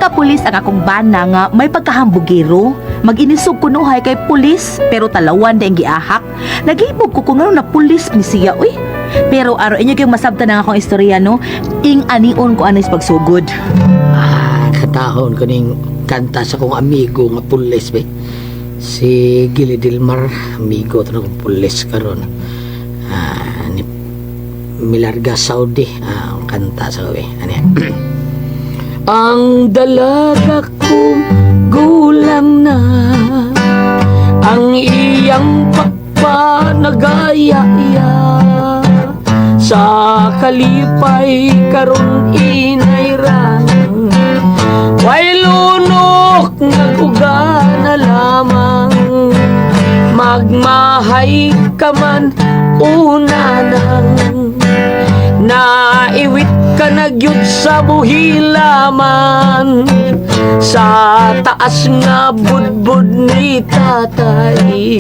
mga pulis ang akong bana nga may pagkahambugiro. Mag-inisog kunuhay kay pulis pero talawan din giahak. Nagibog ko kung ano na pulis ni siya, uy. Pero aro inyo kayong masabtan ng akong istorya, no? Ing anion ko anis pagsugod. Katahon ko ning kanta sa kong amigo nga pulis be. Si Gili Dilmar, amigo ito ng pulis karon. Ni Milarga Saudi, ang kanta sa gabi. Ano yan? Ang dalaga kong gulang na, ang iyang pagpanagaya-iya, sa kalipay karon inayran. Way lunok naguga na lamang, magmahay ka man una nang naiwit ka nagyud sa buhi laman, sa taas nga budbud ni tatay,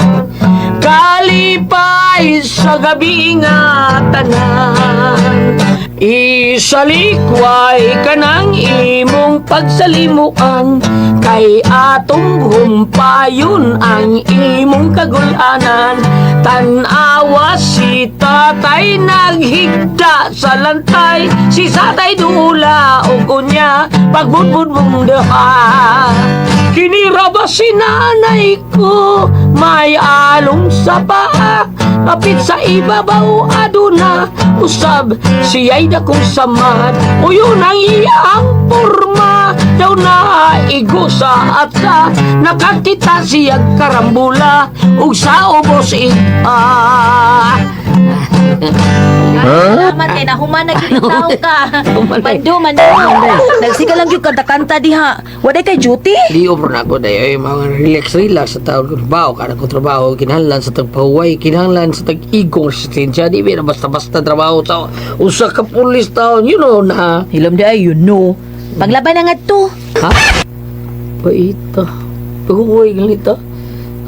kalipay sa gabi nga tanan. Isalikway ka ng imong pagsalimuan, kay atong humpayon ang imong kagulanan. Tanawa si tatay naghigda sa lantay, si tatay dula o kunya pagbudbud mong daha. Kiniraba si nanay ko, may along sa paa, kapit sa ibabaw aduna, usab siya'y dakong samad. O yun ang iyang porma, daw na igo sa ata, nakakita siyang karambula, ug sa ubos Salamat kay nahuman na ginitaw ka. Mando. Nagsika lang yung kanta-kanta diha. Waday kay duty? Di over na ko dayo, mga relax sa tawag ko trabaho, kada ko trabaho, kinahanglan sa tagpahuway, kinahanglan sa tag-igong resistensya, di ba basta-basta trabaho sa usa ka pulis taon, you know na. Hilam di ay, you know. Paglaban na nga to. Ha? Paita. Pahuway ganito.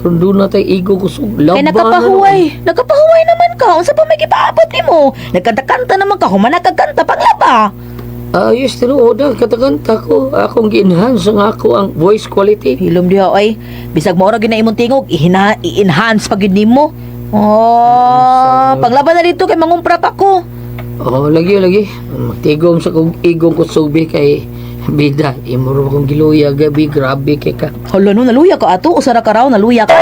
Kung doon na tayo igo kusog, laban Kay nagkapahuway. Nagkapahuway naman ka. Unsa pa may gipaabot nimo? Nagkanta-kanta naman ka. Humana kagkanta paglaba. Ayos tinuod na, katakanta ko. Akong gi-enhance ang ako ang voice quality. Hilom diha ay. Bisag mo ra gyud na imong tingog, i-enhance pag yun nimo. Oh, paglaban na dito kay mangumpra pa ko. Lagi. Magtigom sa kong igong kusubi kay bida. Imuro akong giluya gabi, grabe kay ka. Hala no, naluya ka ato. Usa ra ka raw, naluya ka.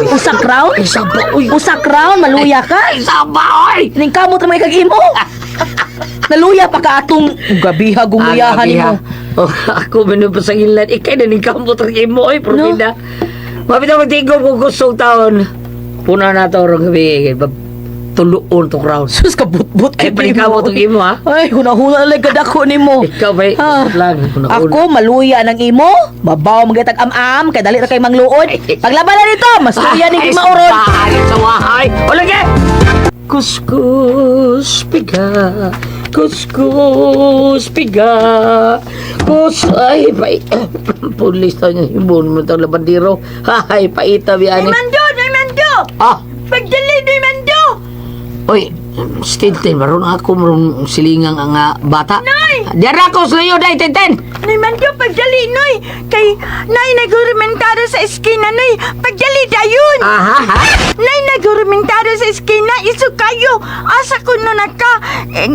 Usak raw? Usak raw, maluya ka? Isaba, oy! Ning kamot ra may kag-imo. Naluya pa ka atong gabiha gumuyahan mo. Ako manupasangilad. Ikay na ning kamot rin mo, oy, probida. Mapita magtigom kong kusog taon. Puna na ito rin gabi. Tuluon to crowd. Sus ka but-but Ay, panikamo itong imo, ha? Ay, hunahuna lang kadako nimo. Ikaw ba'y lang? Ako, maluya ng imo. Mabaw magitag am-am. Kaya dali ra kay mangluod. Paglaban na dito, mas luya ni mauron. Ay, sa wahay. O, lagi! Kuskus, piga. Kuskus, piga. Ay, pulis tayo niya. Ibon mo itong labandiro. Ay, paita biyani. Mando! Ah! Pagdali ni Mando! Oy, still maroon ako maroon silingang ang bata. Nay! Diyan ako sa iyo, day, Tintin! Nay Mando, pagdali, Noy! Kay, Nay, nagurmentado sa eskina, Noy! Pagdali, dayon! Aha, ha? Nay, nagurmentado sa eskina, iso kayo! Asa ko na naka...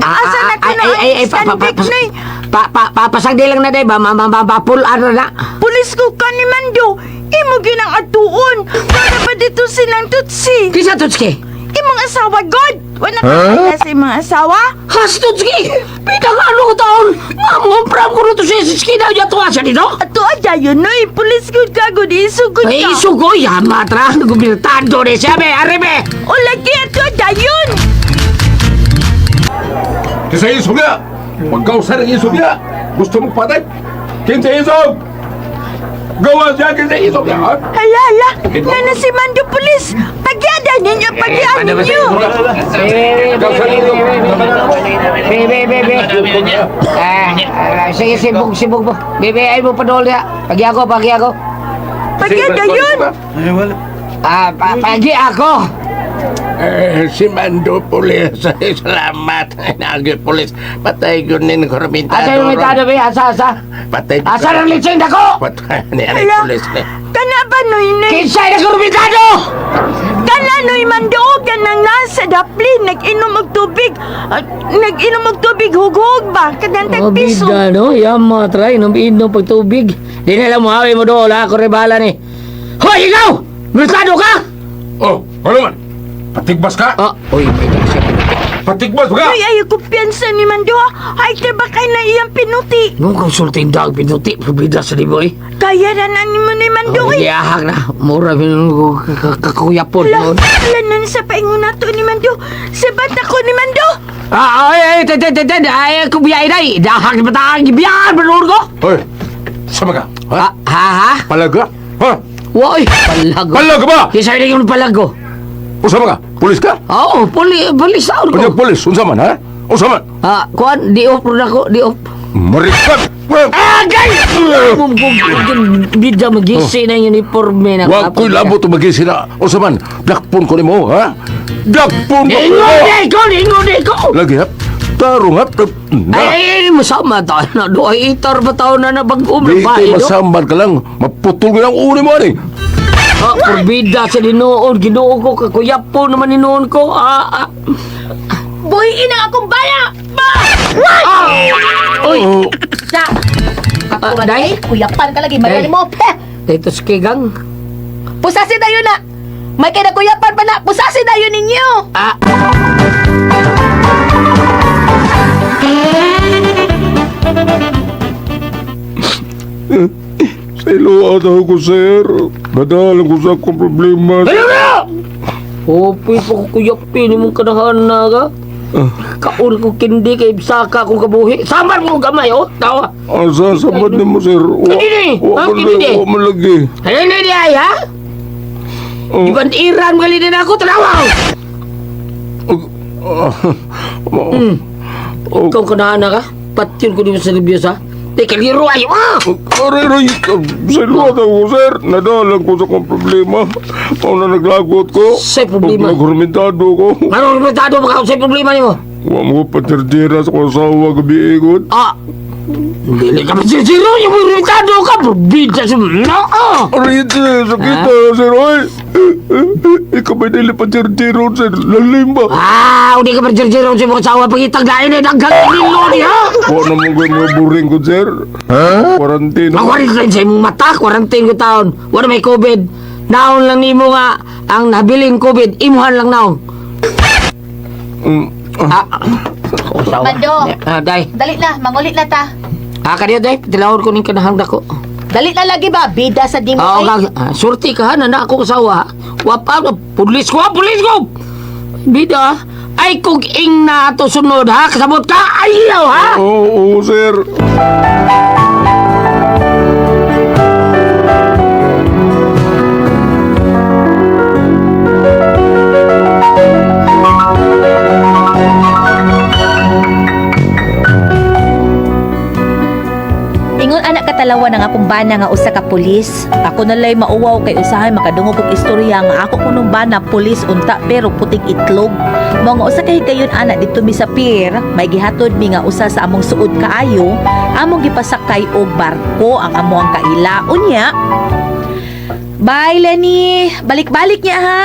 Asa na ko na ang standik, Noy! Papasagdi lang na, day, mapul, ano na? Pulis ko ka ni Mando! Imo ginang atuon! Para ba dito silang tutsi? Kisa, Tutski? Imong asawa, God! Wala ka kaya sa imong asawa? Has, Tutski! Pitang ano ko taon? Mamumpram ko rito sa iskina niya tuwa siya dito? Ato aja yun, Noy! Pulis ko ka, God! Isugod ka! Ay, isugo, yamatra! Nagubirtado ni siya, be! Arime! O lagi, ato aja yun! Kinsa isog ya? Magkausa ng isog ya? Gusto mong patay? Kinsa isog? Gawa siya kinsa isog ya? Hala! Nana si Mando Pulis! Pagyada ninyo! Pagyada ninyo! Sige, sibog mo. Bebe, ay mo padol ya. Pagi ako. Pagyada yun! Pagi ako. Si Mando Pulis. Salamat. Nagi Pulis. Patay ko ni Kormentado. Asa yung mitado ba? Asa? Patay ko. Asa ng litsing dako? Patay ni Hala, Pulis. kana ba noy ni? Kinsay na kurumitado! Kana noy manduog ka nang nasa daplin, nag-inom og tubig. Nag-inom og tubig, hughug ba? Kadang tagpiso. Bida, no? Yama, try. Inom pagtubig. Di na lang mahawi mo doon. Ako rin bahala ni. Hoy, ikaw! Mitado ka! Oh, ano man? Patigbas ka? Uy, may kasi. Patigbas ka? Ay, ayaw kumpiyansa ni Mando. Ay, ba kay na iyang pinuti. Nung konsulting dag, pinuti. Pabida sa libo, eh. Kaya na ni mo ni Mando. Iyahak na. Mura, kakuyapon. Hala, nan sa paingon nato ni Mando. Sabat ako ni Mando. Ay, kubiyay na, eh. Dahak ni Batang, gibiyan, balur ko. Hoy, sama ka? Ha? Ha? Palaga? Ha? Woy, palago. Palaga ba? Kisa rin yung palago. Usama ka? Pulis ka? Oo, pulis ako. Kanya pulis, unsa man, ha? Unsa man? Kuan, di-off rin ako, di-off. Marikat! Agay! Bida magisi na yung uniforme na Wag ko'y labot o magisi na. Unsa man, dakpon ko ni mo, ha? Dakpon ko! Ingon ko! Lagi, ha? Tarong, ha? Ay, masama tayo na. Doay itar ba tayo na nabag-um Di na kayo bahay, no? masamban ka lang. Maputol ko ng uni mo, ani. Porbida sa dinoon. Ginoo ko, kakuyapo naman dinoon ko. Boy, ina akong baya! Uy! Sa! Day? Kuyapan ka lagi, magaling Day. mo. Dito sa kigang. Pusasin na yun na! May kinakuyapan pa na! Pusasin na yun ninyo! Sa iluwa daw ko, sir. Nadalang ko sa akong problema. Ano na? Hopi pa ko kuyapin mong kanahan na ka. Kaul ko kindi kay saka kong kabuhi. Samar mo gamay, oh. Tawa. Asa sabad ni mo, sir. Kini, ha? Kini. Wa man lagi. Ano na di ay, ha? Iban-iran gali din ako, tanawaw. Ikaw kanahan na ka? Patyon ko di mo sa libyo sa? Teka, liro ay, Aray, sa iluwa daw ko, sir. Nadalang ko sa akong problema. Paano na naglagot ko? Sa problema? Nagurmentado ko. Anong remetado mo ka sa problema ni mo? Wa mo patirtira sa kong asawa gabi ikot. Dili ka pa zero yung remetado ka, bida sa no, Aray, sakit na, sir. Ay, ikaw ba dili patirtira, sir? Lalim ba? hindi ka pa zero sa mga asawa pagitag dahil na naggang nilo niya. Wa naman ko mga buring ko, sir. Ha? Quarantine. Quarantine sa imong mata, quarantine ko taon. Wala may COVID. Naon lang nimo nga ang nabiling COVID, imuhan lang naon. Mando. Day. Dali na, mangulit na ta. Kaniya, day. Tilawon ko ning kanahang dako. Dali na lagi ba? Bida sa di mo Surti ka, na ako kasawa. Wapa, pulis ko! Bida, ay kung ing na to sunod, ha? Kasabot ka, ayaw, ha? Oo, sir. Ingon anak katalawa na nga pumbana nga usa ka pulis. Ako nalay mauwaw kay usahay makadungog og istorya nga ako kunong bana pulis unta pero puting itlog. Mga usa ka higayon anak dito mi sa pier, may gihatod mi nga usa sa among suod kaayo, among gipasakay og barko ang among kaila. Unya. Bye Lenny, balik-balik niya ha.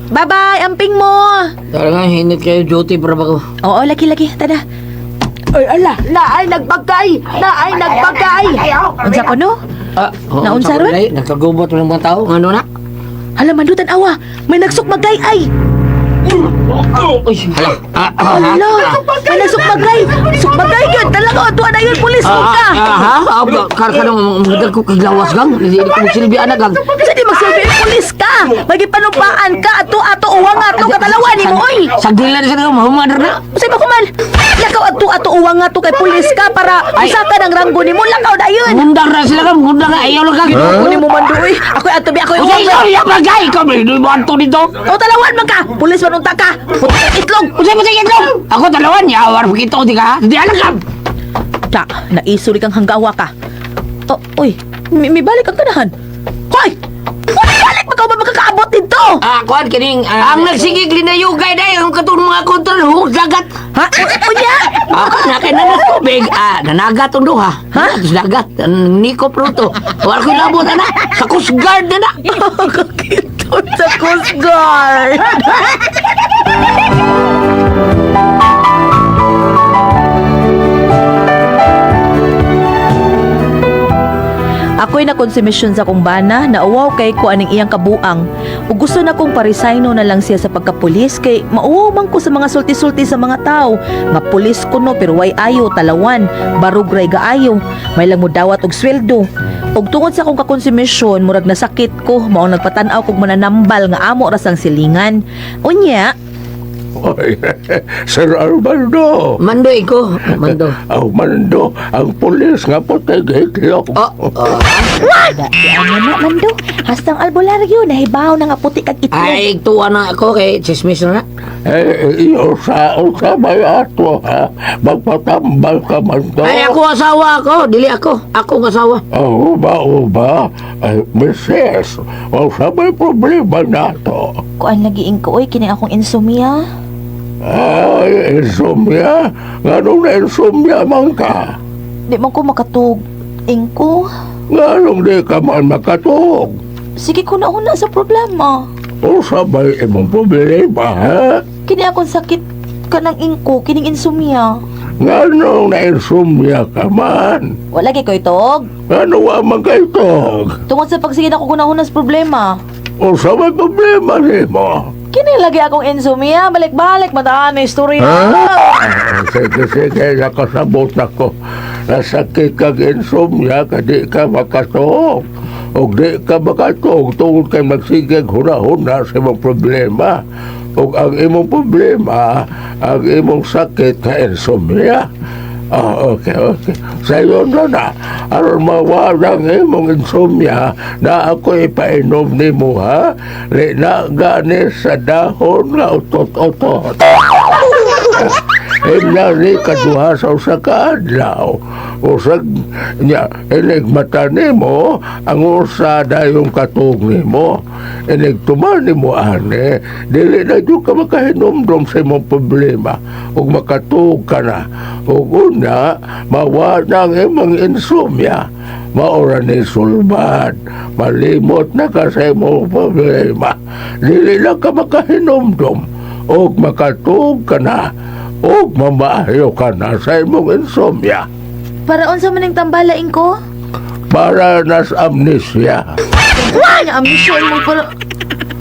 Bye-bye, amping mo. Talaga, hinit kayo duty para ba ko? Oo, lagi-lagi, tada. Ay, ala, naay nagbagay. Unsa ko no? Naunsa ron? Nagkagubot ng mga tao, ano na? Hala, mandutan awa. May nagsukmagay ay. Uy, Hala, may nagsukmagay. Sukmagay yun. Talaga, atuan na yun, pulis mo ka. Karka nung magdal ko kaglawas gang, hindi ko magsilbihan na gang. Kasi di magsilbi yung pulis ka. Magipanumpaan ka. Ato, uwang ato, katalawan ni mo, oy. Sagdilan sa nang mahumadar na. Usay ba kuman? Lakaw ato, uwang ato kay pulis ka para usaka ng ranggo ni mo. Lakaw na yun. Mundar na sila kang, mundar na, ayaw lang kang. Kunin mo man doy. Ako'y ato, ako'y Uy, uwang. ikaw, bagay, ikaw, may dumanto dito. O, talawan man ka. Pulis man unta ka. Puti kang itlog. Usay itlog. Ako dalawan, yawar, pakito, di ka, di alam ka. Ta, naisuri kang hanggawa ka. Oh, uy, may balik ang kanahan. Hoy! balik pa ka ba makakaabot dito? Kuan kining ang nagsigig linayugay day ang katong mga kontrol hug dagat. Ha? Unya? Na kay nanas tubig, nanagat ang duha. Ha? Dagat, Nico Pruto. Wala ko labot na. Sa Coast Guard na. Kakito sa Coast Guard. Ako'y nakonsumisyon sa kong bana na uwaw kay ko aning iyang kabuang. Ug gusto na kong paresigno na lang siya sa pagkapulis kay mauwaw man ko sa mga sulti-sulti sa mga tao. Nga pulis ko no pero way ayo talawan, barug ray gaayo. May lang mo dawat og sweldo. Ug tungod sa akong kakonsumisyon, murag nasakit ko, mao nagpatan-aw kog mananambal nga amo ra sang silingan. Unya, Oy, Sir Armando. Mando iko, Mando. Mando, ang pulis nga po tagitlog. di ano na mando. Hastang albularyo nahibaw na nga puti kag itlog. Ay, tuwa na ako kay chismis na. Iyo sa may ato, ha? Magpatambal ka man to. Ay, ako asawa ako. Dili ako. Ako ang asawa. Ba? Ay, Mrs. Sa may problema na to. Kuan lagi ko oy kini akong insomnia. Ay, insomnia? Ganong na insomnia man ka? Di man ko makatug. Ingko. Ganong di ka man makatog? Sige ko na una sa problema. Sa may imong problema, ha? Kini akong sakit kanang ingko, kining insomnia. Ganong na insomnia ka man? Wala kay ko itog. Ano wa man kay tog? Tungod sa pagsigid ako kunahon sa problema. Sa may problema ni mo? Kini lagi akong insomnia, balik-balik mataan na istorya. Sige, nakasabot ako. Nasakit kag insomnia, di ka makatog. O di ka makatog, tungkol kay magsigig hunahuna sa imong problema. O ang imong problema, ang imong sakit na insomnia. Okay. Sa'yo na. Aron mawalang imong insomnia na ako ipainom ni mo, ha? Na gani sa dahon nga utot-utot. Inari kaduha sa usa ka adlaw. Usag niya, inigmata ni mo ang usa dayong katog ni mo. Inigtuman ni mo, ane, dili na dyan ka makahinomdom sa imong problema. Ug makatug ka na. Ug una, mawa na ang imong insomnia. Maura ni sulbad. Malimot na ka sa imong problema. Dili na ka makahinomdom. Ug makatug ka na. O mamaayo ka na sa imong insomnia. Para unsa man ning tambalain ko? Para nas amnesia. Wala nga amnesia mo para.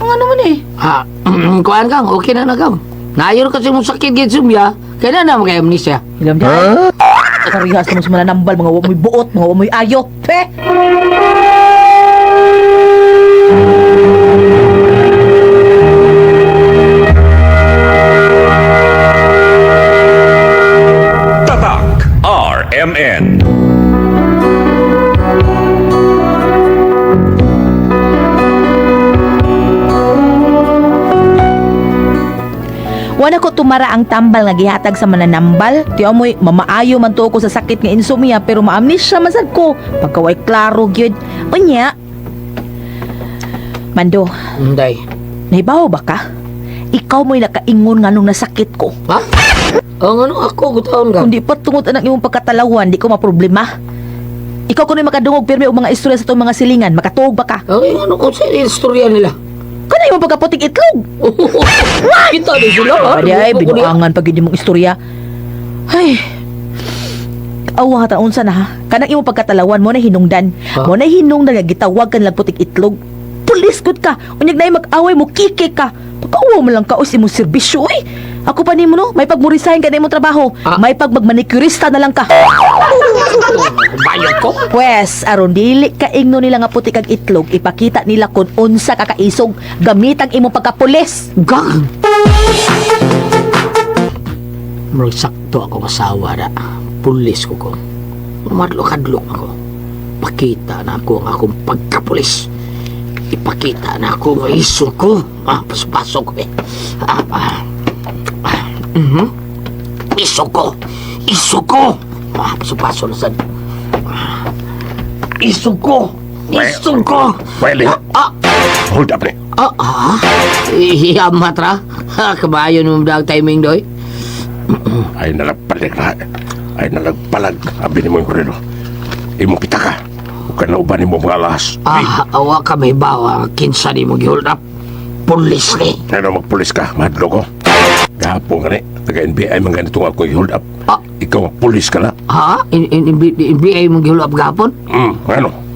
Ang ano man eh? Kuan kang, okay na kang. Naayor kasi mong sakit gid sumya. Kaya na mga amnesia. Ilam dyan. Karihas naman sa mananambal, mga wamoy buot, mga wamoy ayot. RMN. Wala ko tumara ang tambal nga gihatag sa mananambal. Tiyo mo'y mamaayo man to ko sa sakit nga insomnia pero maamnesia man sad ko. Pagkaway klaro gyud. Unya. Mando, Day. nahibaw ba ka? Ikaw mo'y nakaingon nga nung nasakit ko. Ha? Ang ano ako, gutaon ka? Kundi pa tungod anak imong pagkatalawan, di ko maproblema. Ikaw kuno'y makadungog pirmi og mga istorya sa itong mga silingan, makatuog ba ka? Ang ano ko sa istorya nila? Kana imong pagkaputik itlog. Kita din sila, ha? Pwede ay, binuangan pag hindi mong istorya. Ay, awa ta unsa na ha. Kanang imong pagkatalawan mo na hinungdan. Ha? Mo na hinungdan nga gitawag kan lang putik itlog. Pulis gud ka. Unyag na mag-away mo kike ka. Pagkaawa mo lang ka os imong serbisyo oy. Ako pa nimo no, may pagmurisahin ka na imong trabaho. May pagmagmanicurista na lang ka. Bayad ko? Pwes, aron dili ka ingno nila nga putik kag itlog, ipakita nila kung unsa ka kaisog gamit ang imong pagkapulis. Gang! Murag sakto ako kasawa na. Pulis ko. Madlok-adlok ako. Pakita na ako ang akong pagkapulis. Ipakita na ako ang iso ko. Pasok ko eh. Iso ko. Pasok na sad. Iso ko. Isog ko! Pwede. Ah! Hold up ni. Hiyamat ra. Kabayo nung dag timing doy. Ay nalagpalag na. Ay nalagpalag. Abi ni mo yung kurilo. Imong pita ka. Huwag ka na uban mo mga alas. Awa ka may bawa. Kinsa di mo gi-hold up. Pulis ni. Ano magpulis ka, madlo ko. Gahapon ka ni. Taga-NBI man ganito nga ako i-hold up. Ikaw ang pulis ka na. Ha? NBI mo gi-hold up gapon? Ano?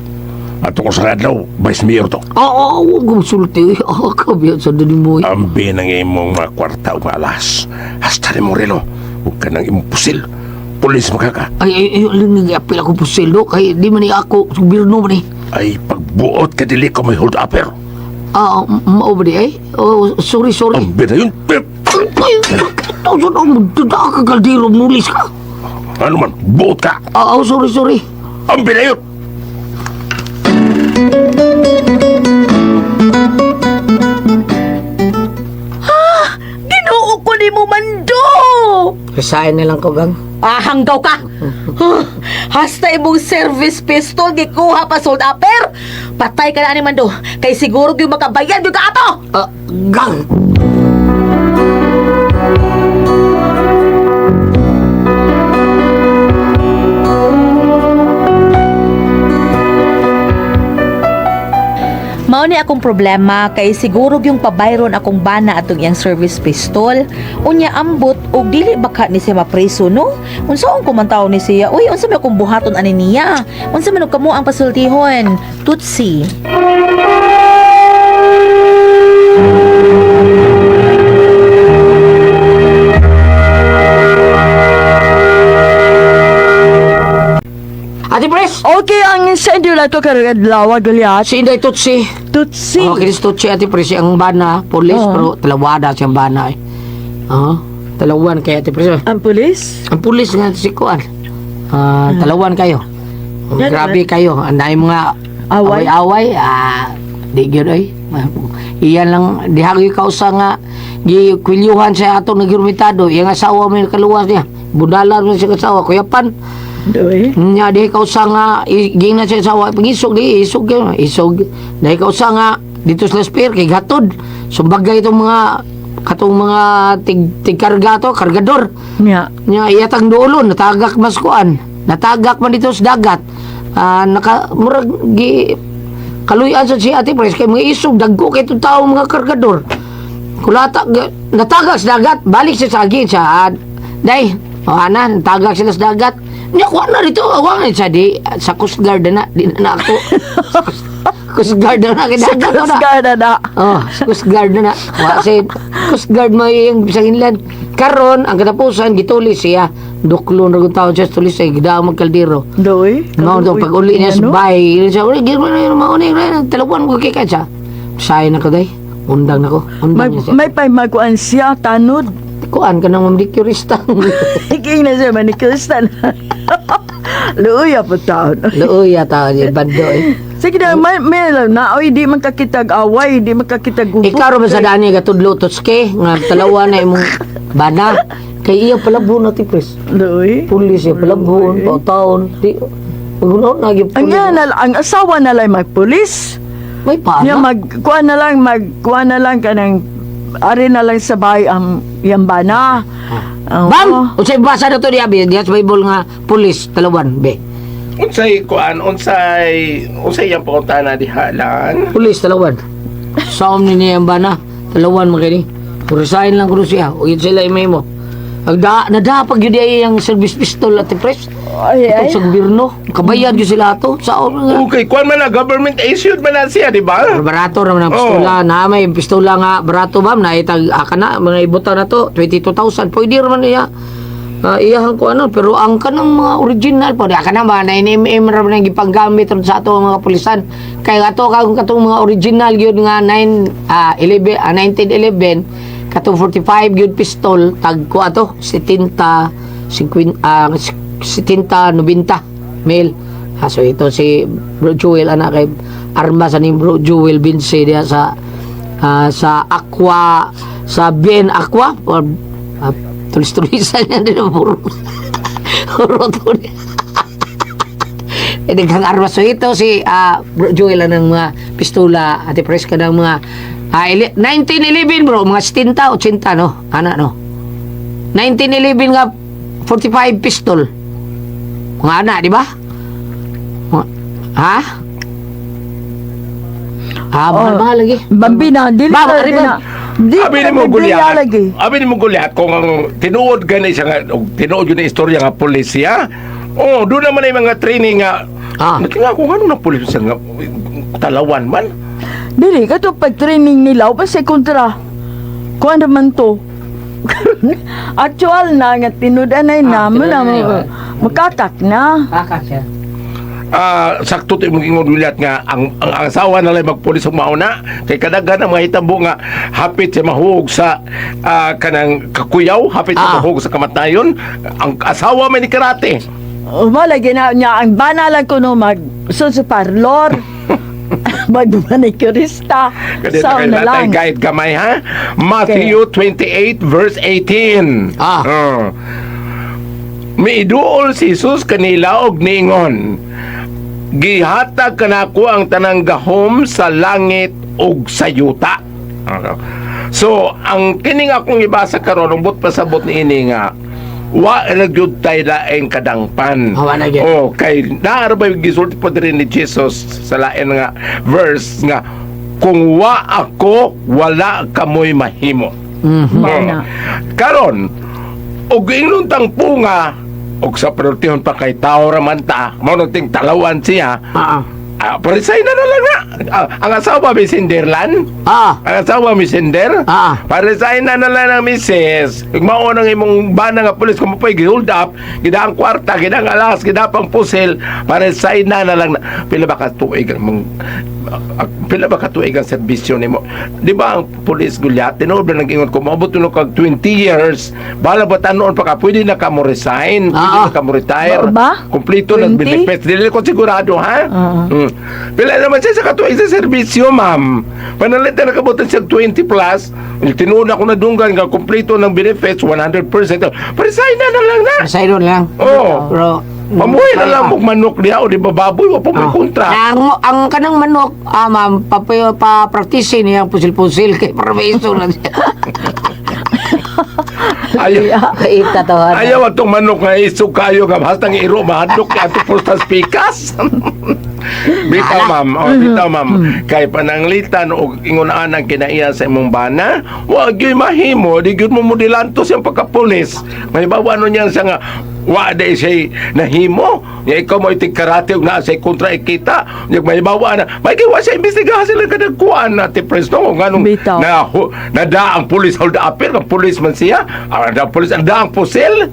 Ato ko sa adlaw, Vice Mayor to. Oo, huwag kong sulti. Kabiyat sa dali mo. Ambi ng imong mga kwarta o mga alas. Hasta ni mo relo. Huwag ka nang imong pusil. Pulis makaka. Ay, nag-apil ako po silo. Kaya di man ako, subirno man eh. Ay, pagbuot ka dili ko may hold upper. Mao ba di ay? Oh, sorry. Ambi na yun. Pip! Ay, tawsan ako, magdada ka kaldero, nulis ka. Ano man, buot ka. Sorry. Ambi na yun. Ginoo ko ni mo, Mando! Resign na lang ko, gang. Hanggaw ka! Hasta imong service pistol, gikuha pa sold upper! Patay ka na ni Mando, kay siguro yung makabayan yung ka ato! Gang! Mao ni akong problema kay siguro yung pabayron akong bana atong iyang service pistol. Unya ambot og dili baka ni siya mapreso no? Unsaon ko man tawo ni siya? Uy, unsa man akong buhaton ani niya? Unsa man og kamo ang pasultihon? Tutsi. Ate Pres! Okay, ang incendio na to karagalawa, Goliath. Si Inday Tutsi. Tutsi. Kinis Tutsi, Ate Pres, ang bana, police, pero talawada siyang bana eh. Talawan kay Ate Pres. Ang pulis? Ang pulis nga si Kuan. Talawan kayo. Grabe kayo. Anday mga Away? away-away. Di gyud ay. Iyan lang dihagoy kausa nga gikwilyuhan sa ato nagirmitado. Iyang asawa may kaluwas niya. Budalan mo siya kasawa. Kuyapan. Doy. Nya di kausa nga ging na siya asawa. Pangisog di isog yun. Isog. Dahil kausa nga dito sa spear kay gatod. Sumbagay itong katong mga tigkarga to, kargador. Nya. Nya iyatang duolon natagak maskuan. Natagak man dito sa dagat. Murag kaluyan sa si Ate Pres kay mga isog dagko kay itong tao mga kargador. Kulata natagak sa dagat, balik sa saging sa day. Natagak sila sa dagat. Nya kuha na dito, awang sa sa Coast Guard na, di na ako. Coast Guard na kidagat na. Guard na. Sa Coast Guard na. Kasi Coast Guard mo yung sa inland. Karon ang katapusan gitulis siya. Duklon ra gud tawo siya tulis ay gidao magkaldero. Doy. Mao daw pag uli niya sa bay, siya uli gid man yung mauni ra telefon ko kay kansa. Say na ko day. Undang nako. Undang niya siya. May paymaguan siya, tanod. Kuan ka nang mamdikyorista. Higing na siya, manikristan. Luya po taon. Luya tawo di bando eh. Sige na, may na, oy, di magkakitag away, di magkakitag gubo. Ikaw ra ba sa dani gatudlo totske nga talawa na imong bana kay iya palabon na ti Pres. Doy. Pulis ya palabon, taon di uno na gyud. Ang asawa na lang magpulis. May pa. Nya magkuha na lang kanang ari na lang sa bahay ang yang bana. Bam! Unsay basa na to di abi diha sa Bible nga pulis talawan be. Unsay yang pakunta na dihalan. Pulis talawan. Sa ni niya ang bana talawan mo kini. Resign lang kuno siya. O yun sila imay mo. Nadapag yun ay ang service pistol at Pres. Ay, Itong sa gobyerno. Kabayad yun sila ito. Sa nga. Okay, kuan man na government issued man na siya, di ba? Barato naman ang pistola. Na may pistola nga barato ba? Naitag na. Mga ibutan na to. 22,000. Pwede naman niya. Iyahan ko ano. Pero ang kanang mga original po. Aka na ba? Na in-MM naman ang ipanggamit sa ato mga pulisan. Kaya ato katong mga original yun nga 1911. Katong 45 yun pistol. Tag ko ato. 70, 90 mil. So ito si Bro Jewel anak kay arma sa ni Bro Jewel Binse diya sa Aqua sa Bien Aqua or tulis-tulisan niya din puro to daghang armas. So ito si Bro Joel ng mga pistola, Ate Pres ka ng mga 1911 bro, mga 70, 80 no? Ana no? 1911 nga 45 pistol. Mga ana, di ba? Ha? Mahal lagi. Bambina, dili Ba, na, ari dili ba? na. Di Abi ni mo bibili gulyat. lagi. Abi ni mo gulyat kung ang tinuod gani siya nga tinuod yun na istorya nga pulisya. Oh, doon naman ay mga training nga. Natinga ko ano na pulis siya nga talawan man. Dili, kato pag-training nila, o pa sa kontra. Kung ano man to. Actual na nga, tinudanay na, tinudan na yun. makatak na. Siya. Sakto to imong ingon gulyat nga ang asawa na lang magpulis ang mauna kay kadaghan ang mga hitabo nga hapit siya mahug sa kanang kakuyaw, hapit siya mahug sa kamatayon. Ang asawa may ni karate. Malagi na niya, ang banalan ko no, sa parlor. Magmanicurista. Kadito Sao kayo na natay lang. guide gamay ha. Matthew 28 verse 18. Miiduol si Jesus kanila og niingon, gihatag kanako ang tanang gahom sa langit ug sa yuta. So, ang kining akong ibasa karon umbot pasabot ni ini nga wa nagyud tay laeng kadangpan. Wa na gyud. Oh, kay naarabay gisulti po diri ni Jesus sa lain nga verse nga kung wa ako wala kamoy mahimo. Mana. Karon og inuntang punga og sa pertihon pa kay tao raman ta mao ting talawan siya. Parisay na lang na. Ang asawa may sinderlan. Ang asawa may sinder. Parisay na lang ng misis. Mao nang imong bana nga pulis kung mapoy gi-hold up, gidang kwarta, gidang alas, gidapang pusil, parisay na lang na. Pila ba ka tuig ang serbisyo nimo? Di ba ang pulis gulyat tinuod na nag-ingon ko maabot no kag 20 years, bala ba tanon pa ka pwede na ka mo resign, pwede na ka mo retire. Ba? Kompleto ng 20? benefits. Dili ko sigurado ha. Pila naman siya sa katuig sa serbisyo, ma'am. Panalitan na kabutan siya 20 plus. Tinuod ako na dunggan nga kompleto ng benefits 100%. Parisay na lang na. Sayro lang. Oo. Pero Mamuhay na lang mong manok diha o di ba baboy wa pa may kontra. ang kanang manok, ma'am, pa-practice niya ang pusil-pusil kay permiso na siya. Ita to. Ayaw atong manok nga isog kayo nga hastang iro mahadlok kay ato postas pikas. Bitaw ma'am, bitaw ma'am. Kay pananglitan og ingunaan ang kinaiya sa imong bana, wa gyud mahimo, di gyud mo modelanto siyang pagkapulis. May bawano niya siya nga wa day siya nahimo. Ya ikaw mo itig karate ug naa say kontra ikita. Nya may bawa na. May kiwa sa imbestigahan sila kada kuan na ti presto nganong Bitaw. na da ang pulis hold up ang pulis man siya. Da pulis da ang pusil.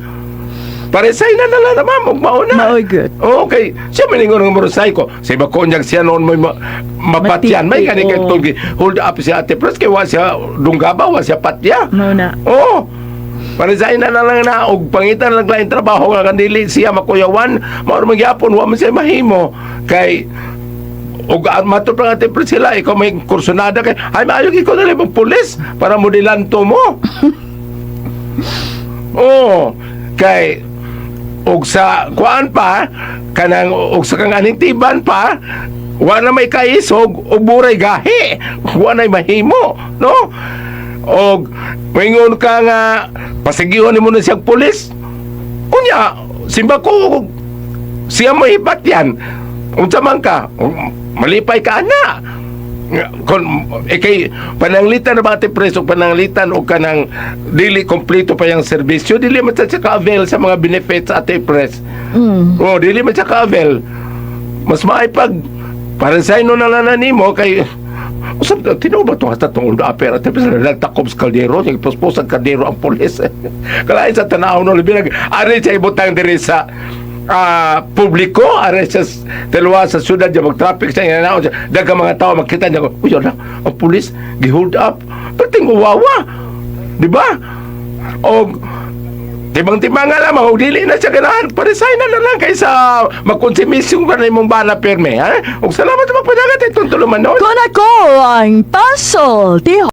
Paresay na lang na ma'am, mauna. Maoy good. Okay, siya maningon ng morosay ko. Sa iba ko niyang siya noon may mapatyan. May Matiti, kanikang tulgi. Hold up siya ate pres kay wa siya dunggaba, wa siya patya. Mauna. Oo. Paresay na lang na og pangitan lang lain trabaho nga kandili siya makuyawan. Mao magyapon wa man siya mahimo kay og mato pa ate pres sila ikaw may kursunada kay ay maayo ikaw na lang pulis para modelanto mo. Oo. Kay og sa kuan pa kanang og sa kang anintiban pa wa na may kaisog og buray gahi wa na mahimo no og mingon ka nga pasigihon nimo na siyang pulis unya simba ko siya mo hibat yan unsa man ka malipay ka ana kon kay pananglitan na ba ati preso pananglitan o kanang dili kompleto pa yung serbisyo dili man siya ka-avail sa mga benefits ati pres dili man siya ka-avail mas maipag para sa ino na lang nimo kay usap tinaw ba ito hasta itong ulda apera tapos nagtakob sa kaldero nagpuspos ang kaldero ang polis kalain sa tanaw no libinag ari siya ibutang diri sa publiko are sa dalawa sa syudad yung mag-traffic sa inanaw dagang mga tao makita niya ko uy na ang pulis gi-hold up pating uwawa di ba o timang-timang nga lamang o dili na siya ganahan parisay na lang kaysa magkonsumisyon ka na imong bala perme ha o salamat sa magpadagat ay tuntuluman noon Kung ako ang puzzle, tiho.